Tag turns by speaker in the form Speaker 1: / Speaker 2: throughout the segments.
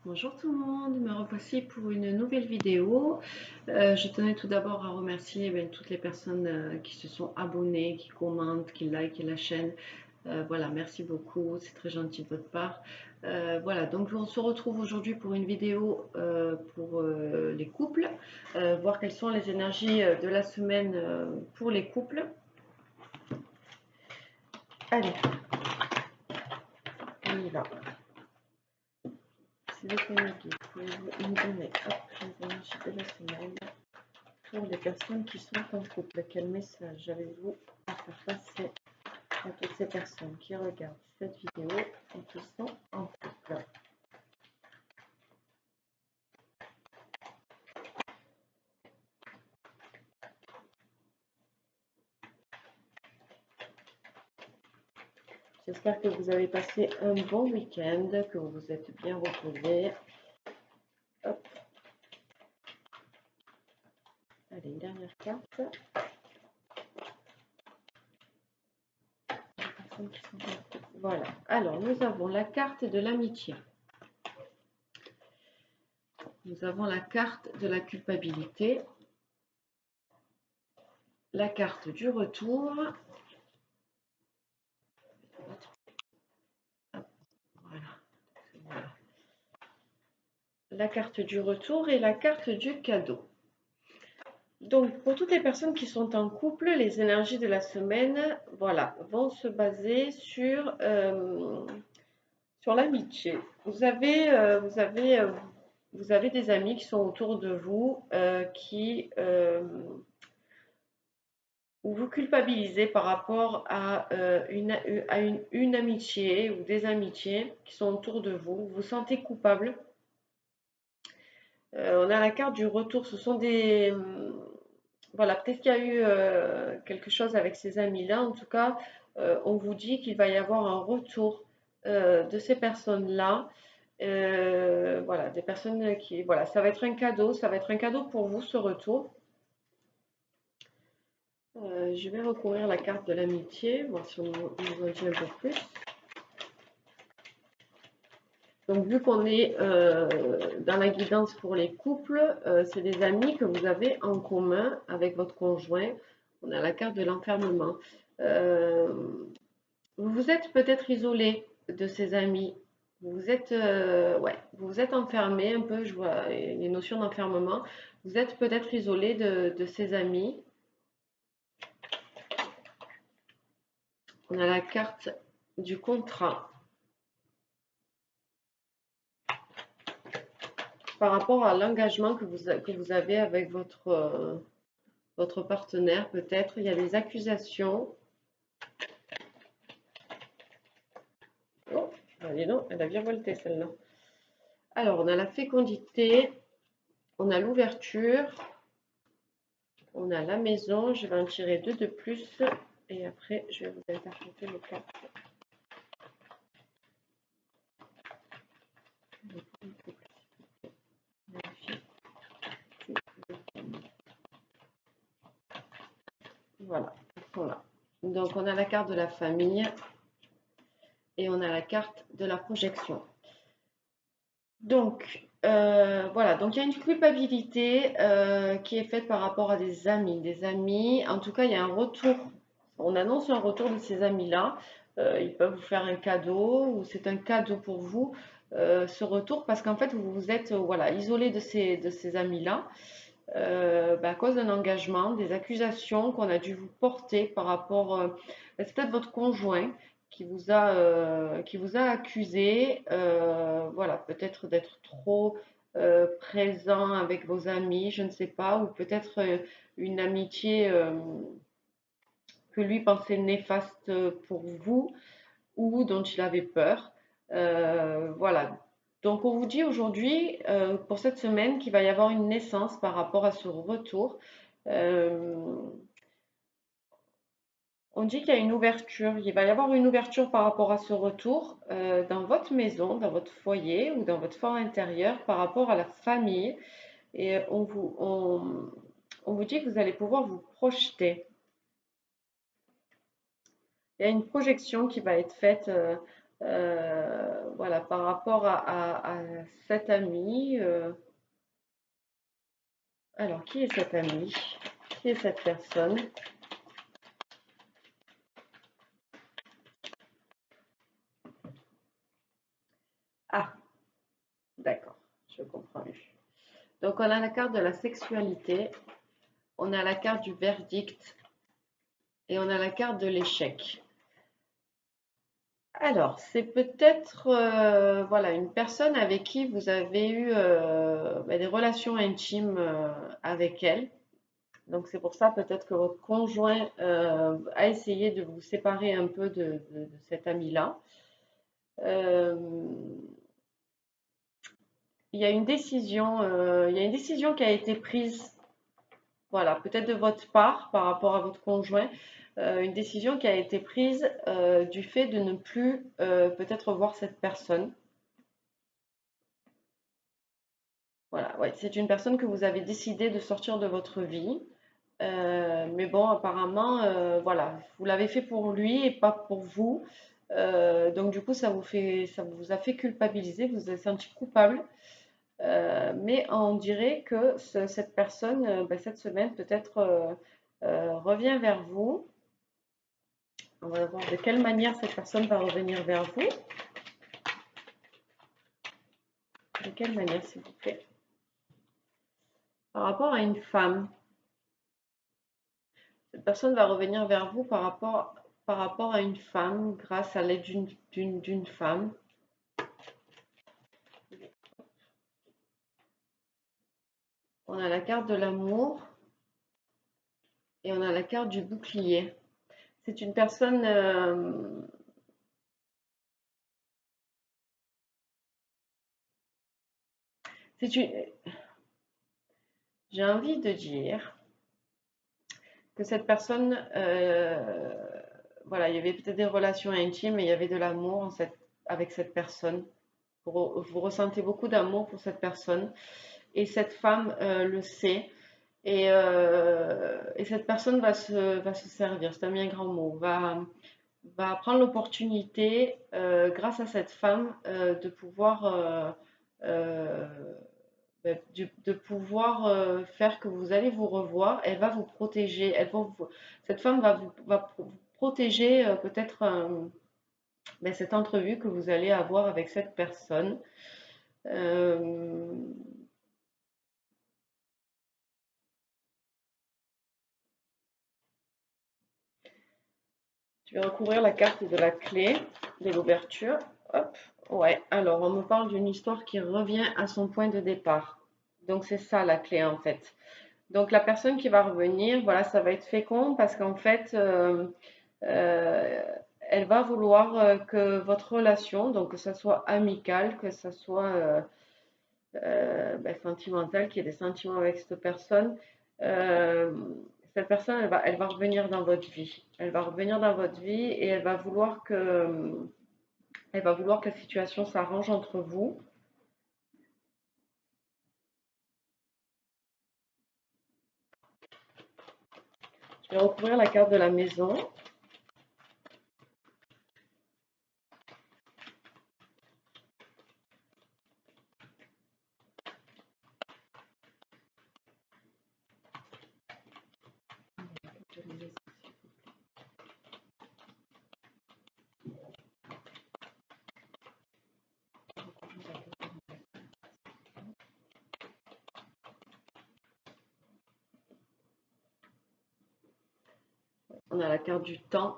Speaker 1: Bonjour tout le monde, me revoici pour une nouvelle vidéo. Je tenais tout d'abord à remercier toutes les personnes qui se sont abonnées, qui commentent, qui likent la chaîne. Voilà, merci beaucoup, c'est très gentil de votre part. Voilà, donc on se retrouve aujourd'hui pour une vidéo pour les couples, voir quelles sont les énergies de la semaine pour les couples. Allez, on y va. S'il vous plaît, pouvez-vous me donner les énergies de la semaine pour les personnes qui sont en couple? Quel message avez-vous à faire passer à toutes ces personnes qui regardent cette vidéo et qui sont en couple? J'espère que vous avez passé un bon week-end, que vous vous êtes bien reposés. Hop. Allez, une dernière carte. Voilà. Alors, nous avons la carte de l'amitié. Nous avons la carte de la culpabilité. La carte du retour. Voilà. La carte du retour et la carte du cadeau. Donc, pour toutes les personnes qui sont en couple, les énergies de la semaine, voilà, vont se baser sur l'amitié. Vous avez des amis qui sont autour de vous où vous culpabilisez par rapport à une amitié ou des amitiés qui sont autour de vous. Vous vous sentez coupable. On a la carte du retour. Ce sont des voilà, peut-être qu'il y a eu quelque chose avec ces amis-là. En tout cas, on vous dit qu'il va y avoir un retour de ces personnes-là. Voilà, des personnes qui, voilà, ça va être un cadeau pour vous ce retour. Je vais recourir la carte de l'amitié, voir si on nous en dit un peu plus. Donc, vu qu'on est dans la guidance pour les couples, c'est des amis que vous avez en commun avec votre conjoint. On a la carte de l'enfermement. Vous vous êtes peut-être isolé de ces amis. Vous êtes enfermé un peu, je vois les notions d'enfermement. Vous êtes peut-être isolé de ces amis. On a la carte du contrat. Par rapport à l'engagement que vous avez avec votre partenaire, peut-être, il y a des accusations. Oh, allez non, elle a bien volté celle-là. Alors, on a la fécondité, on a l'ouverture, on a la maison. Je vais en tirer deux de plus et après, je vais vous interpréter les cartes. Voilà, voilà. Donc, on a la carte de la famille et on a la carte de la projection. Donc, voilà, donc il y a une culpabilité qui est faite par rapport à des amis. En tout cas, il y a un retour. On annonce un retour de ces amis-là. Ils peuvent vous faire un cadeau ou c'est un cadeau pour vous, ce retour, parce qu'en fait, vous vous êtes voilà, isolé de ces amis-là à cause d'un engagement, des accusations qu'on a dû vous porter par rapport. C'est peut-être votre conjoint qui vous a accusé, voilà, peut-être d'être trop présent avec vos amis, je ne sais pas, ou peut-être une amitié que lui pensait néfaste pour vous ou dont il avait peur. Voilà. Donc on vous dit aujourd'hui, pour cette semaine, qu'il va y avoir une naissance par rapport à ce retour. On dit qu'il y a une ouverture, il va y avoir une ouverture par rapport à ce retour dans votre maison, dans votre foyer ou dans votre fort intérieur par rapport à la famille. Et on vous dit que vous allez pouvoir vous projeter. Il y a une projection qui va être faite Voilà, par rapport à cet ami. Alors, qui est cet ami? Qui est cette personne? Ah, d'accord, je comprends mieux. Donc, on a la carte de la sexualité, on a la carte du verdict et on a la carte de l'échec. Alors, c'est peut-être voilà, une personne avec qui vous avez eu des relations intimes avec elle. Donc, c'est pour ça peut-être que votre conjoint a essayé de vous séparer un peu de cet ami-là. Euh, il y a une décision qui a été prise, voilà, peut-être de votre part par rapport à votre conjoint, une décision qui a été prise du fait de ne plus peut-être voir cette personne. Voilà, ouais, c'est une personne que vous avez décidé de sortir de votre vie. Mais bon, apparemment, voilà, vous l'avez fait pour lui et pas pour vous. Donc du coup, ça vous a fait culpabiliser, vous vous êtes senti coupable. Mais on dirait que cette personne, cette semaine, peut-être revient vers vous. On va voir de quelle manière cette personne va revenir vers vous. De quelle manière, s'il vous plaît? Par rapport à une femme. Cette personne va revenir vers vous par rapport à une femme, grâce à l'aide d'une femme. On a la carte de l'amour et on a la carte du bouclier. C'est une personne... c'est une... J'ai envie de dire que cette personne... voilà, il y avait peut-être des relations intimes, mais il y avait de l'amour avec cette personne. Vous ressentez beaucoup d'amour pour cette personne. Et cette femme le sait. Et cette personne va se servir, c'est un bien grand mot, va prendre l'opportunité, grâce à cette femme, de pouvoir, euh, de pouvoir faire que vous allez vous revoir. Elle va vous protéger. Cette femme va vous protéger peut-être cette entrevue que vous allez avoir avec cette personne. Euh, Je vais recouvrir la carte de la clé de l'ouverture. Hop, ouais. Alors, on me parle d'une histoire qui revient à son point de départ. Donc, c'est ça la clé en fait. Donc, la personne qui va revenir, voilà, ça va être fécond parce qu'en fait, euh, elle va vouloir que votre relation, donc que ça soit amical, que ça soit sentimental, qu'il y ait des sentiments avec euh, cette personne, elle va revenir dans votre vie. Elle va revenir dans votre vie et elle va vouloir que la situation s'arrange entre vous. Je vais recouvrir la carte de la maison. On a la carte du temps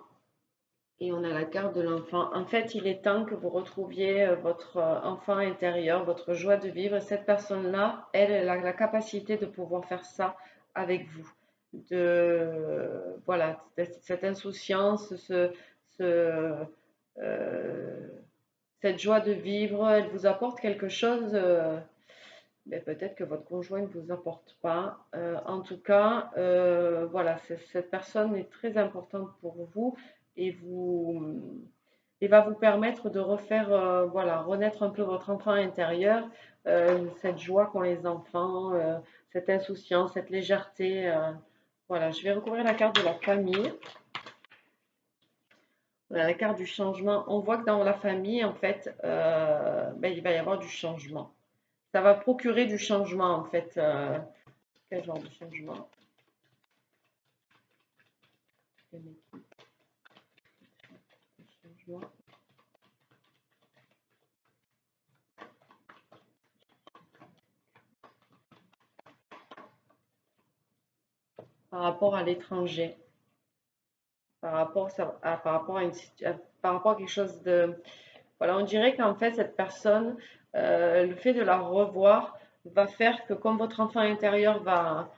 Speaker 1: et on a la carte de l'enfant. En fait, il est temps que vous retrouviez votre enfant intérieur, votre joie de vivre. Et cette personne-là, elle a la capacité de pouvoir faire ça avec vous. Voilà, cette insouciance, ce, euh, cette joie de vivre, elle vous apporte quelque chose. Peut-être que votre conjoint ne vous apporte pas. En tout cas, voilà, cette personne est très importante pour vous et et va vous permettre de refaire, voilà, renaître un peu votre enfant intérieur, cette joie qu'ont les enfants, cette insouciance, cette légèreté. Voilà, je vais recouvrir la carte de la famille. On a la carte du changement. On voit que dans la famille, en fait, ben, il va y avoir du changement. Ça va procurer du changement, en fait. Quel genre de changement? Changement. Par rapport à l'étranger, par rapport à par rapport à quelque chose de, voilà, on dirait qu'en fait cette personne, le fait de la revoir va faire que comme votre enfant intérieur va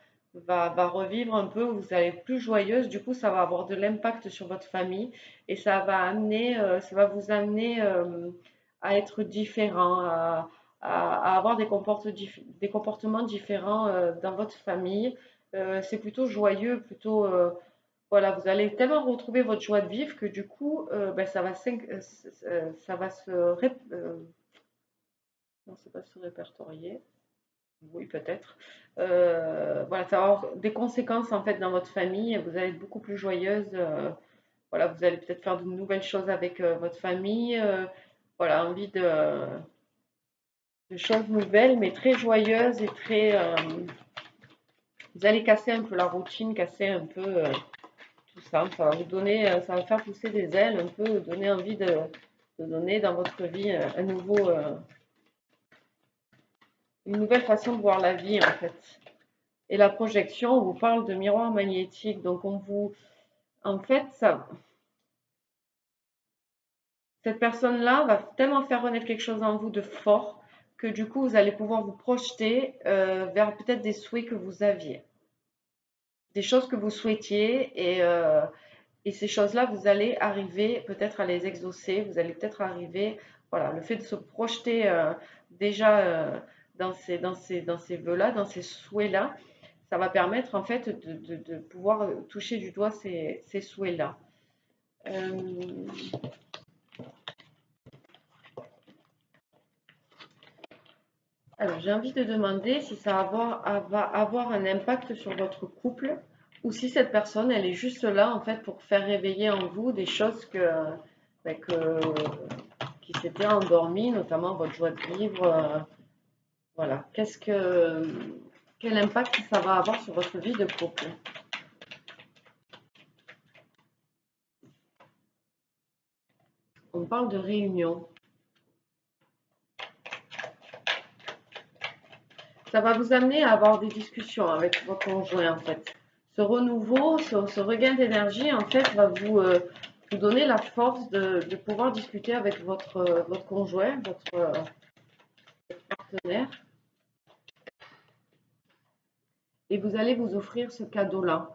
Speaker 1: revivre un peu, vous allez être plus joyeuse, du coup ça va avoir de l'impact sur votre famille et ça va vous amener à être différent, à avoir des comportements différents dans votre famille. C'est plutôt joyeux, plutôt voilà, vous allez tellement retrouver votre joie de vivre que du coup, ben, ça va non, c'est pas se répertorier. Oui, peut-être. Voilà, ça va avoir des conséquences en fait dans votre famille. Vous allez être beaucoup plus joyeuse. Voilà, vous allez peut-être faire de nouvelles choses avec votre famille. Voilà, envie de choses nouvelles, mais très joyeuses et très. Vous allez casser un peu la routine, casser un peu tout ça. Ça va vous donner, ça va faire pousser des ailes, un peu donner envie de donner dans votre vie une nouvelle façon de voir la vie en fait. Et la projection, on vous parle de miroir magnétique. Donc en fait, cette personne-là va tellement faire renaître quelque chose en vous de fort que du coup, vous allez pouvoir vous projeter vers peut-être des souhaits que vous aviez, des choses que vous souhaitiez et ces choses-là, vous allez arriver peut-être à les exaucer, vous allez peut-être arriver, voilà, le fait de se projeter déjà dans ces vœux-là, dans ces souhaits-là, ça va permettre en fait de pouvoir toucher du doigt ces souhaits-là. Alors, j'ai envie de demander si va avoir un impact sur votre couple ou si cette personne, elle est juste là en fait pour faire réveiller en vous des choses ben, qui s'étaient endormies, notamment votre joie de vivre. Voilà. Quel impact ça va avoir sur votre vie de couple? On parle de réunion. Ça va vous amener à avoir des discussions avec votre conjoint en fait. Ce renouveau, ce regain d'énergie en fait va vous donner la force de pouvoir discuter avec votre conjoint, votre partenaire, et vous allez vous offrir ce cadeau-là.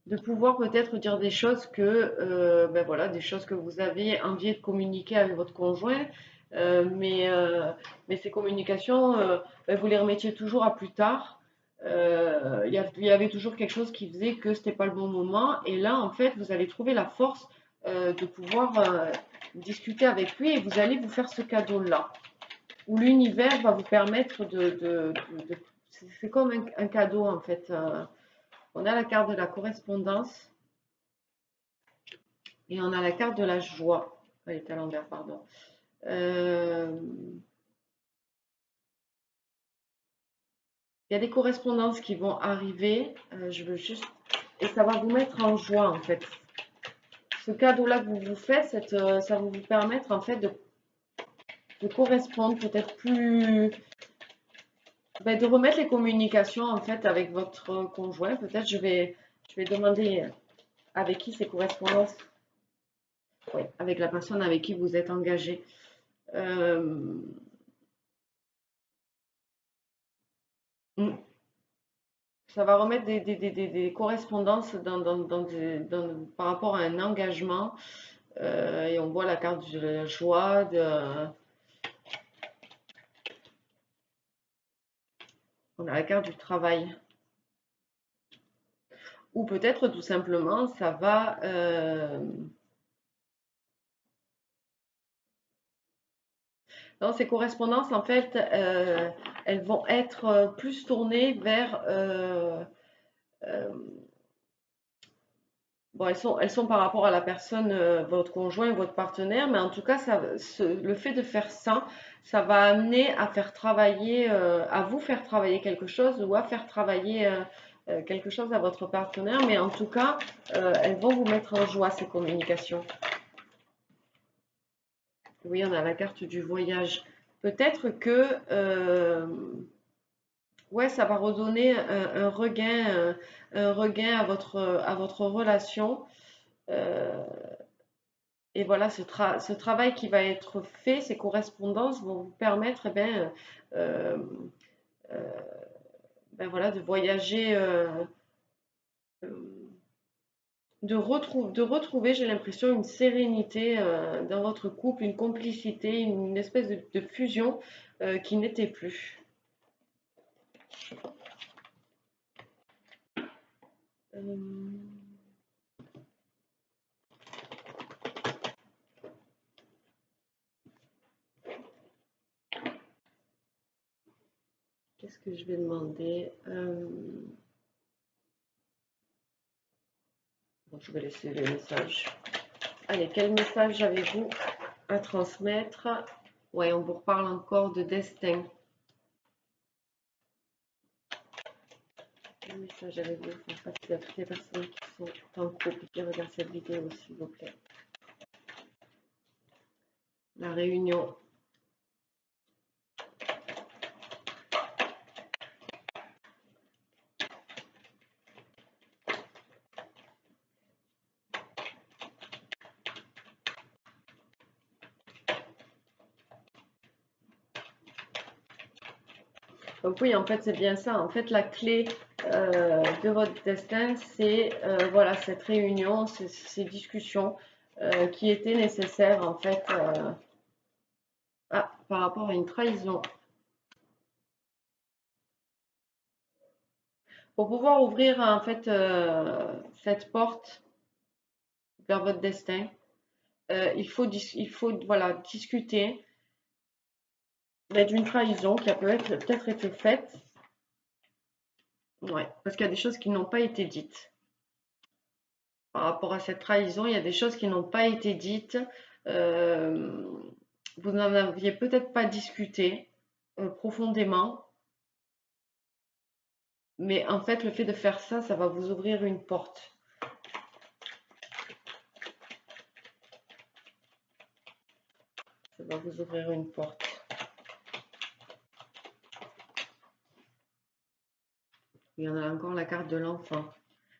Speaker 1: De pouvoir peut-être dire des choses ben voilà, des choses que vous avez envie de communiquer avec votre conjoint, mais ces communications, ben vous les remettiez toujours à plus tard. Il y avait toujours quelque chose qui faisait que c'était pas le bon moment, et là, en fait, vous allez trouver la force de pouvoir discuter avec lui, et vous allez vous faire ce cadeau-là, où l'univers va vous permettre c'est comme un cadeau, en fait. On a la carte de la correspondance. Et on a la carte de la joie. Elle est à l'envers, pardon. Il y a des correspondances qui vont arriver. Je veux juste. Et ça va vous mettre en joie, en fait. Ce cadeau-là que vous vous faites, ça va vous permettre, en fait, de correspondre peut-être plus. Ben, de remettre les communications, en fait, avec votre conjoint. Peut-être je vais demander avec qui ces correspondances. Oui, avec la personne avec qui vous êtes engagé. Hmm. Ça va remettre des correspondances par rapport à un engagement. Et on voit la carte de la joie, on a la carte du travail. Ou peut-être tout simplement, ça va... dans ces correspondances, en fait, elles vont être plus tournées vers... Bon, elles sont par rapport à la personne, votre conjoint, votre partenaire, mais en tout cas, le fait de faire ça, ça va amener à faire travailler, à vous faire travailler quelque chose ou à faire travailler quelque chose à votre partenaire, mais en tout cas, elles vont vous mettre en joie, ces communications. Oui, on a la carte du voyage. Peut-être que, ouais, ça va redonner un regain à votre relation. Euh, Et voilà, ce travail qui va être fait, ces correspondances vont vous permettre euh, euh, voilà, de voyager, euh, de retrouver, j'ai l'impression, une sérénité dans votre couple, une complicité, une espèce de fusion qui n'était plus. Euh, Qu'est-ce que je vais demander? Bon, je vais laisser les messages. Allez, quel message avez-vous à transmettre? Ouais, on vous reparle encore de destin. Un message avec vous, pour passer à toutes les personnes qui sont en couple qui regardent cette vidéo, s'il vous plaît. La réunion. Donc oui, en fait, c'est bien ça. En fait, la clé de votre destin, c'est voilà, cette réunion, ces discussions qui étaient nécessaires, en fait, par rapport à une trahison. Pour pouvoir ouvrir, en fait, cette porte vers votre destin, il faut voilà, discuter d'une trahison qui a peut-être été faite. Ouais, parce qu'il y a des choses qui n'ont pas été dites. Par rapport à cette trahison, il y a des choses qui n'ont pas été dites. Euh, Vous n'en aviez peut-être pas discuté profondément, mais en fait, le fait de faire ça, ça va vous ouvrir une porte. Ça va vous ouvrir une porte. Il y en a encore la carte de l'enfant.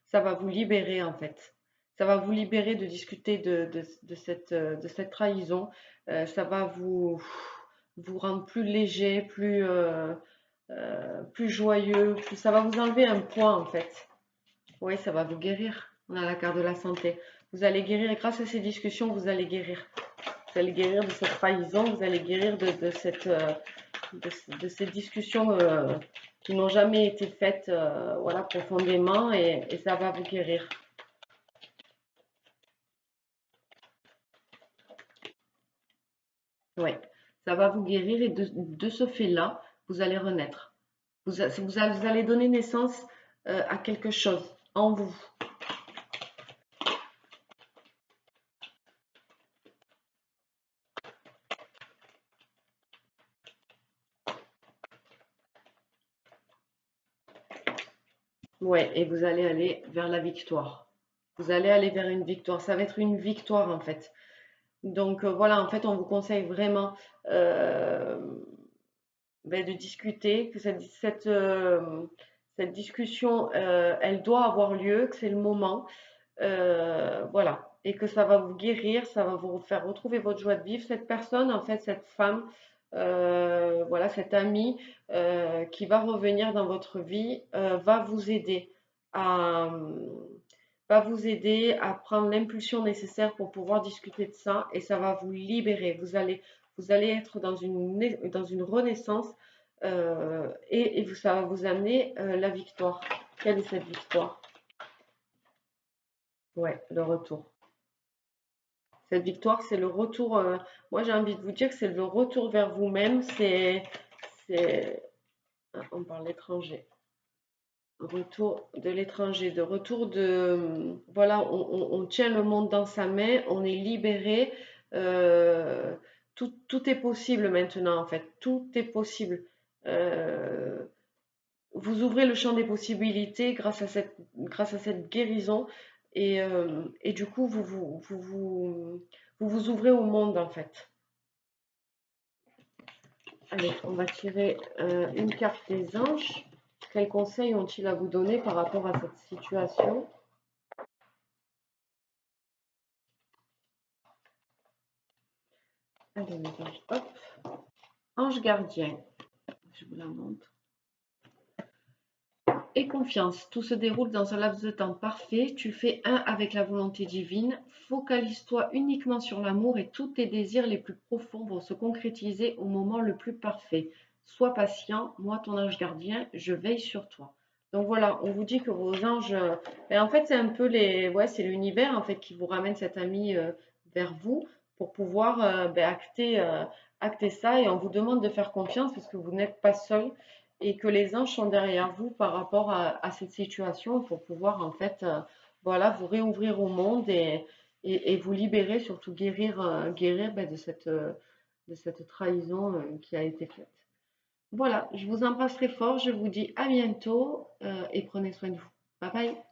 Speaker 1: Ça va vous libérer en fait. Ça va vous libérer de discuter de cette trahison. Ça va vous rendre plus léger, plus joyeux. Ça va vous enlever un poids en fait. Oui, ça va vous guérir. On a la carte de la santé. Vous allez guérir, et grâce à ces discussions, vous allez guérir. Vous allez guérir de cette trahison, vous allez guérir de ces discussions qui n'ont jamais été faites voilà, profondément et ça va vous guérir. Oui, ça va vous guérir et de ce fait-là, vous allez renaître. Vous allez donner naissance à quelque chose en vous. Ouais, et vous allez aller vers la victoire. Vous allez aller vers une victoire. Ça va être une victoire en fait. Donc voilà, en fait, on vous conseille vraiment euh, de discuter, que cette discussion, elle doit avoir lieu, que c'est le moment. Voilà. Et que ça va vous guérir, ça va vous faire retrouver votre joie de vivre. Cette personne, en fait, cette femme, voilà, cette amie qui va revenir dans votre vie, à, va vous aider à prendre l'impulsion nécessaire pour pouvoir discuter de ça et ça va vous libérer. Vous allez être dans une renaissance ça va vous amener la victoire. Quelle est cette victoire? Ouais, le retour. Cette victoire, c'est le retour. Moi, j'ai envie de vous dire que c'est le retour vers vous-même. C'est, on parle d'étranger. retour de l'étranger, de retour de... Voilà, on tient le monde dans sa main, on est libéré. euh, tout est possible maintenant, en fait. Tout est possible. Euh, vous ouvrez le champ des possibilités grâce à cette guérison et du coup, vous vous ouvrez au monde, en fait. Allez, on va tirer une carte des anges. Quels conseils ont-ils à vous donner par rapport à cette situation? Allez, les anges, hop. Ange gardien, je vous la montre. Et confiance, tout se déroule dans un laps de temps parfait. Tu fais un avec la volonté divine. Focalise-toi uniquement sur l'amour et tous tes désirs les plus profonds vont se concrétiser au moment le plus parfait. Sois patient, moi ton ange gardien, je veille sur toi. Donc voilà, on vous dit que vos anges, en fait c'est un peu ouais, c'est l'univers en fait qui vous ramène cet ami vers vous pour pouvoir acter ça et on vous demande de faire confiance parce que vous n'êtes pas seul et que les anges sont derrière vous par rapport à cette situation pour pouvoir en fait voilà, vous réouvrir au monde et vous libérer, surtout guérir de cette trahison qui a été faite. Voilà, je vous embrasse très fort, je vous dis à bientôt et prenez soin de vous. Bye bye.